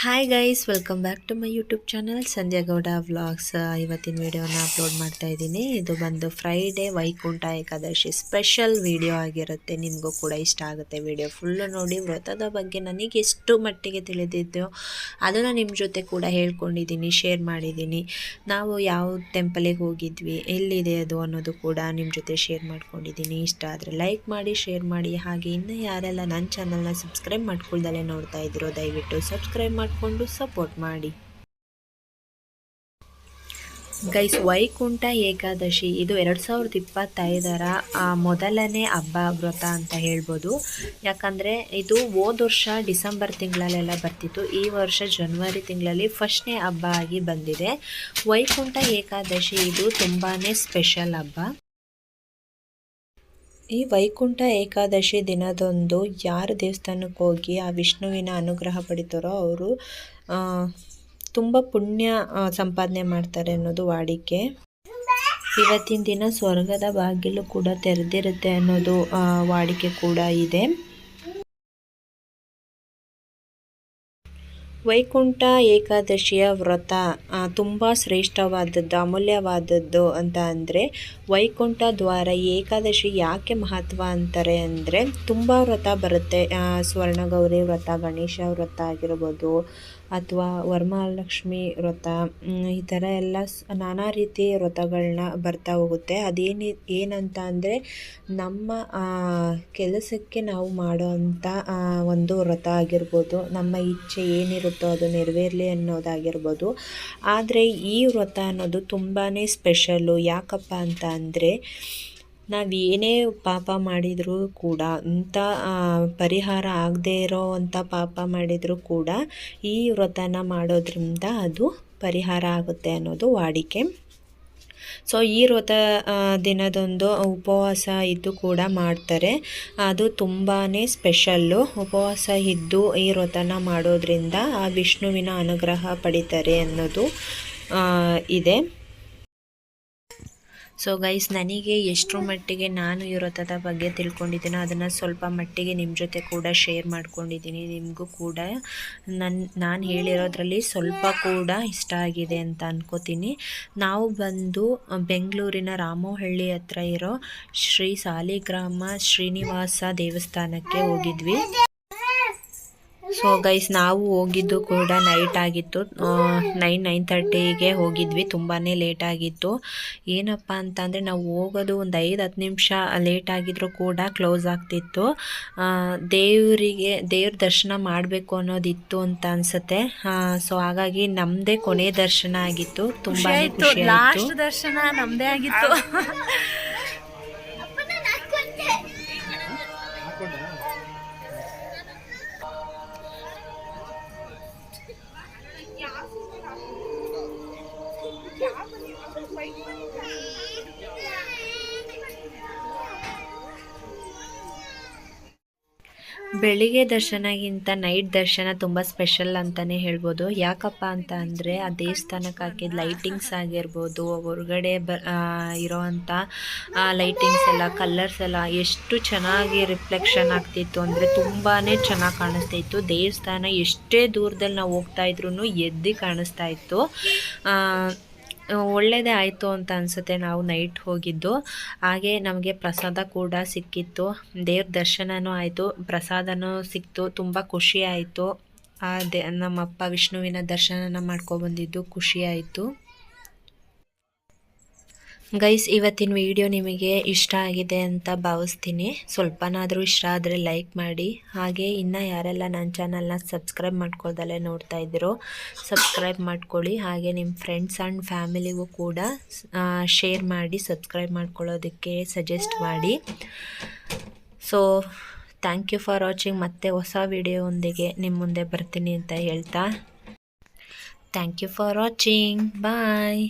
Hi guys, welcome back to my YouTube channel Sandhya Gowda vlogs. ಇವತ್ತಿನ ವಿಡಿಯೋನ upload ಮಾಡ್ತಾ ಇದ್ದೀನಿ. ಇದು ಬಂದು Friday Vaikuntha Ekadashi special video ಆಗಿರುತ್ತೆ. ನಿಮಗೂ ಕೂಡ ಇಷ್ಟ ಆಗುತ್ತೆ. ವಿಡಿಯೋ ಫುಲ್ಲು ನೋಡಿ. ವ್ರತದ ಬಗ್ಗೆ ನನಗೆ ಎಷ್ಟು ಮಟ್ಟಿಗೆ ತಿಳಿದಿದ್ದೋ ಅದನ್ನು ನಿಮ್ಮ ಜೊತೆ ಕೂಡ ಹೇಳ್ಕೊಂಡಿದ್ದೀನಿ, ಶೇರ್ ಮಾಡಿದ್ದೀನಿ. ನಾವು ಯಾವ ಟೆಂಪಲಿಗೆ ಹೋಗಿದ್ವಿ, ಎಲ್ಲಿದೆ ಅದು ಅನ್ನೋದು ಕೂಡ ನಿಮ್ಮ ಜೊತೆ ಶೇರ್ ಮಾಡ್ಕೊಂಡಿದ್ದೀನಿ. ಇಷ್ಟ ಆದರೆ ಲೈಕ್ ಮಾಡಿ, ಶೇರ್ ಮಾಡಿ. ಹಾಗೆ ಇನ್ನೂ ಯಾರೆಲ್ಲ ನನ್ನ ಚಾನಲ್ನ ಸಬ್ಸ್ಕ್ರೈಬ್ ಮಾಡ್ಕೊಳ್ದಲ್ಲೇ ನೋಡ್ತಾ ಇದ್ದೀರೋ ದಯವಿಟ್ಟು ಸಬ್ಸ್ಕ್ರೈಬ್ ಮಾಡಿಕೊಂಡು ಸಪೋರ್ಟ್ ಮಾಡಿ. ಗೈಸ್, ವೈಕುಂಠ ಏಕಾದಶಿ ಇದು 2025ರ ಮೊದಲನೇ ಹಬ್ಬ ವ್ರತ ಅಂತ ಹೇಳ್ಬೋದು. ಯಾಕಂದರೆ ಇದು ಹೋದ ವರ್ಷ ಡಿಸೆಂಬರ್ ತಿಂಗಳಲ್ಲೆಲ್ಲ ಬರ್ತಿತ್ತು. ಈ ವರ್ಷ ಜನವರಿ ತಿಂಗಳಲ್ಲಿ ಫಸ್ಟ್ನೇ ಹಬ್ಬ ಆಗಿ ಬಂದಿದೆ. ವೈಕುಂಠ ಏಕಾದಶಿ ಇದು ತುಂಬಾ ಸ್ಪೆಷಲ್ ಹಬ್ಬ. ಈ ವೈಕುಂಠ ಏಕಾದಶಿ ದಿನದಂದು ಯಾರು ದೇವಸ್ಥಾನಕ್ಕೆ ಹೋಗಿ ಆ ವಿಷ್ಣುವಿನ ಅನುಗ್ರಹ ಪಡಿತಾರೋ ಅವರು ತುಂಬ ಪುಣ್ಯ ಸಂಪಾದನೆ ಮಾಡ್ತಾರೆ ಅನ್ನೋದು ವಾಡಿಕೆ. ಇವತ್ತಿನ ದಿನ ಸ್ವರ್ಗದ ಬಾಗಿಲು ಕೂಡ ತೆರೆದಿರುತ್ತೆ ಅನ್ನೋದು ವಾಡಿಕೆ ಕೂಡ ಇದೆ. ವೈಕುಂಠ ಏಕಾದಶಿಯ ವ್ರತ ತುಂಬ ಶ್ರೇಷ್ಠವಾದದ್ದು, ಅಮೂಲ್ಯವಾದದ್ದು ಅಂತ ಅಂದರೆ ವೈಕುಂಠ ದ್ವಾರ ಏಕಾದಶಿ ಯಾಕೆ ಮಹತ್ವ ಅಂತಾರೆ ಅಂದರೆ ತುಂಬ ವ್ರತ ಬರುತ್ತೆ. ಸ್ವರ್ಣಗೌರಿ ವ್ರತ, ಗಣೇಶ ವ್ರತ ಆಗಿರ್ಬೋದು, ಅಥವಾ ವರಮಹಾಲಕ್ಷ್ಮಿ ವ್ರತ, ಈ ಥರ ಎಲ್ಲ ನಾನಾ ರೀತಿಯ ವ್ರತಗಳನ್ನ ಬರ್ತಾ ಹೋಗುತ್ತೆ. ಏನಂತ ಅಂದರೆ ನಮ್ಮ ಕೆಲಸಕ್ಕೆ ನಾವು ಮಾಡೋವಂಥ ಒಂದು ವ್ರತ ಆಗಿರ್ಬೋದು, ನಮ್ಮ ಇಚ್ಛೆ ಏನಿರುತ್ತೋ ಅದು ನೆರವೇರಲಿ ಅನ್ನೋದಾಗಿರ್ಬೋದು. ಆದರೆ ಈ ವ್ರತ ಅನ್ನೋದು ತುಂಬಾ ಸ್ಪೆಷಲ್ಲು. ಯಾಕಪ್ಪ ಅಂತ ಅಂದರೆ ನಾವೇನೇ ಪಾಪ ಮಾಡಿದರೂ ಕೂಡ, ಇಂಥ ಪರಿಹಾರ ಆಗದೇ ಇರೋವಂಥ ಪಾಪ ಮಾಡಿದರೂ ಕೂಡ ಈ ವ್ರತನ ಮಾಡೋದ್ರಿಂದ ಅದು ಪರಿಹಾರ ಆಗುತ್ತೆ ಅನ್ನೋದು ವಾಡಿಕೆ. ಸೊ ಈ ವ್ರತ ದಿನದಂದು ಉಪವಾಸ ಇದ್ದು ಕೂಡ ಮಾಡ್ತಾರೆ. ಅದು ತುಂಬಾ ಸ್ಪೆಷಲ್ಲು. ಉಪವಾಸ ಇದ್ದು ಈ ವ್ರತನ ಮಾಡೋದ್ರಿಂದ ಆ ವಿಷ್ಣುವಿನ ಅನುಗ್ರಹ ಪಡಿತಾರೆ ಅನ್ನೋದು ಇದೆ. ಸೊ ಗೈಸ್, ನನಗೆ ಎಷ್ಟರ ಮಟ್ಟಿಗೆ ನಾನು ಈ ವ್ರತದ ಬಗ್ಗೆ ತಿಳ್ಕೊಂಡಿದ್ದೀನೋ ಅದನ್ನು ಸ್ವಲ್ಪ ಮಟ್ಟಿಗೆ ನಿಮ್ಮ ಜೊತೆ ಕೂಡ ಶೇರ್ ಮಾಡ್ಕೊಂಡಿದ್ದೀನಿ. ನಿಮಗೂ ಕೂಡ ನಾನು ಹೇಳಿರೋದ್ರಲ್ಲಿ ಸ್ವಲ್ಪ ಕೂಡ ಇಷ್ಟ ಆಗಿದೆ ಅಂತ ಅನ್ಕೋತೀನಿ. ನಾವು ಬಂದು ಬೆಂಗಳೂರಿನ ರಾಮೋಹಳ್ಳಿ ಹತ್ರ ಇರೋ ಶ್ರೀ ಸಾಲಿಗ್ರಾಮ ಶ್ರೀನಿವಾಸ ದೇವಸ್ಥಾನಕ್ಕೆ ಹೋಗಿದ್ವಿ. ಸೊ ಗೈಸ್, ನಾವು ಹೋಗಿದ್ದು ಕೂಡ ನೈಟ್ ಆಗಿತ್ತು. 9:30ಗೆ ಹೋಗಿದ್ವಿ. ತುಂಬಾ ಲೇಟ್ ಆಗಿತ್ತು. ಏನಪ್ಪ ಅಂತಂದರೆ ನಾವು ಹೋಗೋದು ಒಂದು 5-10 ನಿಮಿಷ ಲೇಟ್ ಆಗಿದ್ರು ಕೂಡ ಕ್ಲೋಸ್ ಆಗ್ತಿತ್ತು. ದೇವ್ರ ದರ್ಶನ ಮಾಡಬೇಕು ಅನ್ನೋದಿತ್ತು ಅಂತ ಅನಿಸುತ್ತೆ. ಸೊ ಹಾಗಾಗಿ ನಮ್ಮದೇ ಕೊನೆ ದರ್ಶನ ಆಗಿತ್ತು. ತುಂಬಾ ಖುಷಿ ಆಯಿತು. ಲಾಸ್ಟ್ ದರ್ಶನ ನಮ್ಮದೇ ಆಗಿತ್ತು. ಬೆಳಿಗ್ಗೆ ದರ್ಶನಗಿಂತ ನೈಟ್ ದರ್ಶನ ತುಂಬ ಸ್ಪೆಷಲ್ ಅಂತಲೇ ಹೇಳ್ಬೋದು. ಯಾಕಪ್ಪ ಅಂತ ಅಂದರೆ ಆ ದೇವಸ್ಥಾನಕ್ಕೆ ಹಾಕಿದ ಲೈಟಿಂಗ್ಸ್ ಆಗಿರ್ಬೋದು, ಹೊರಗಡೆ ಇರೋವಂಥ ಲೈಟಿಂಗ್ಸ್ ಎಲ್ಲ, ಕಲರ್ಸ್ ಎಲ್ಲ ಎಷ್ಟು ಚೆನ್ನಾಗಿ ರಿಫ್ಲೆಕ್ಷನ್ ಆಗ್ತಿತ್ತು ಅಂದರೆ ತುಂಬಾ ಚೆನ್ನಾಗಿ ಕಾಣಿಸ್ತಾ ಇತ್ತು. ದೇವಸ್ಥಾನ ಎಷ್ಟೇ ದೂರದಲ್ಲಿ ನಾವು ಹೋಗ್ತಾ ಇದ್ರೂ ಎದ್ದು ಕಾಣಿಸ್ತಾ ಇತ್ತು. ಒಳ್ಳೆಯದೇ ಆಯಿತು ಅಂತ ಅನಿಸುತ್ತೆ ನಾವು ನೈಟ್ ಹೋಗಿದ್ದು. ಹಾಗೆ ನಮಗೆ ಪ್ರಸಾದ ಕೂಡ ಸಿಕ್ಕಿತ್ತು. ದೇವ್ರ ದರ್ಶನವೂ ಆಯಿತು, ಪ್ರಸಾದನೂ ಸಿಕ್ತು. ತುಂಬ ಖುಷಿ ಆಯಿತು. ನಮ್ಮಪ್ಪ ವಿಷ್ಣುವಿನ ದರ್ಶನನ ಮಾಡ್ಕೊಬಂದಿದ್ದು ಖುಷಿ ಆಯಿತು. ಗೈಸ್, ಇವತ್ತಿನ ವಿಡಿಯೋ ನಿಮಗೆ ಇಷ್ಟ ಆಗಿದೆ ಅಂತ ಭಾವಿಸ್ತೀನಿ. ಸ್ವಲ್ಪನಾದರೂ ಇಷ್ಟ ಆದರೆ ಲೈಕ್ ಮಾಡಿ. ಹಾಗೆ ಇನ್ನು ಯಾರೆಲ್ಲ ನನ್ನ ಚಾನಲ್ನ ಸಬ್ಸ್ಕ್ರೈಬ್ ಮಾಡ್ಕೊಳ್ದಲ್ಲೇ ನೋಡ್ತಾ ಇದ್ದೀರೋ ಸಬ್ಸ್ಕ್ರೈಬ್ ಮಾಡ್ಕೊಳ್ಳಿ. ಹಾಗೆ ನಿಮ್ಮ ಫ್ರೆಂಡ್ಸ್ ಆ್ಯಂಡ್ ಫ್ಯಾಮಿಲಿಗೂ ಕೂಡ ಶೇರ್ ಮಾಡಿ, ಸಬ್ಸ್ಕ್ರೈಬ್ ಮಾಡ್ಕೊಳ್ಳೋದಕ್ಕೆ ಸಜೆಸ್ಟ್ ಮಾಡಿ. So thank you for watching. ಮತ್ತೆ ಹೊಸ ವಿಡಿಯೋದೊಂದಿಗೆ ನಿಮ್ಮ ಮುಂದೆ ಬರ್ತೀನಿ ಅಂತ ಹೇಳ್ತಾ thank you for watching. Bye.